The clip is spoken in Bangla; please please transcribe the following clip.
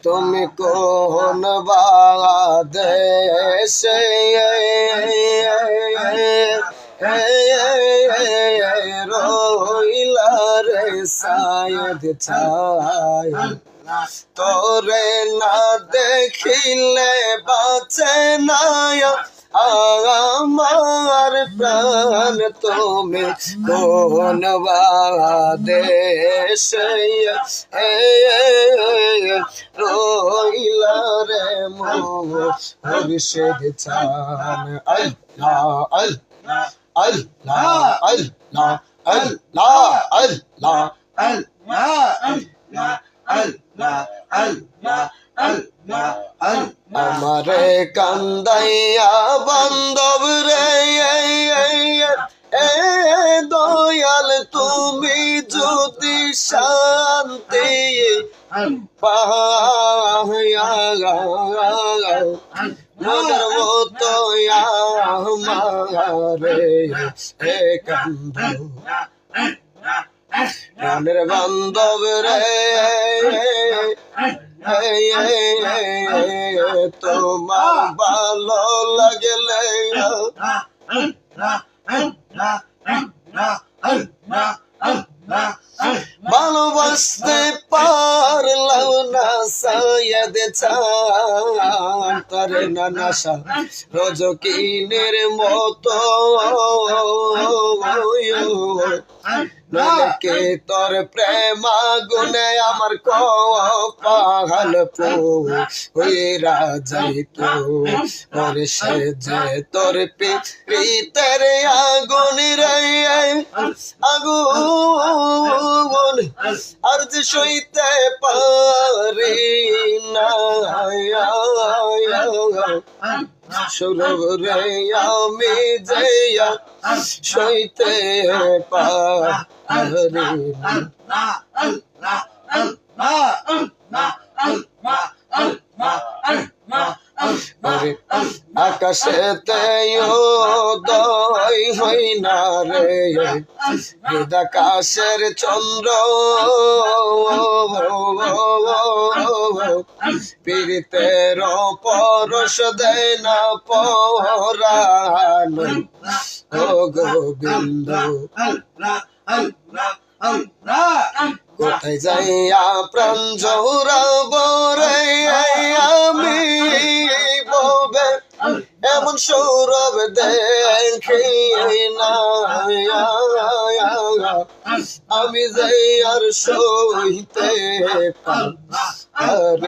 তুমি কোন বাদেশে রইলা রে সায়েদ ছায় তোরে না দেখিলে বাঁচে না আমার প্রাণ তুমি কোন বাদেশে রইলা রে মুর্শিদ চান আল্লাহ আল্লাহ আল্লাহ আল্লাহ আল্লাহ আল্লাহ আল্লাহ আল্লাহ আল্লাহ আল্লাহ আমারে কান্দাইয়া বান্ধব রে দয়াল তুমি যদি শান্তি পায়া মনের মতো আমারে কান্দ প্রাণের বান্ধব রে তোমার ভালো লাগলে ভালোবাসতে পারলাম না সায়েদ চান তারে না নাশা রজকিনের মতো কে তোর প্রেম গুনে আমার কপাল পুইরা যাইত ওর সে যে তোর পিতের আগুন রে আগুন আর যে সইতে পারি না সৌরভ রে আমি যে সইতে পারি আকাশেতে উদয় হই না রে আকাশের চন্দ্র পীড়িতের পরশ দেয় না পরাণ ও গোবিন্দ কোথায় যাইয়া প্রাণ জোড়াব রে আমি ববে এমন সৌরভ দেখি না আমি যাই আর সইতে পারি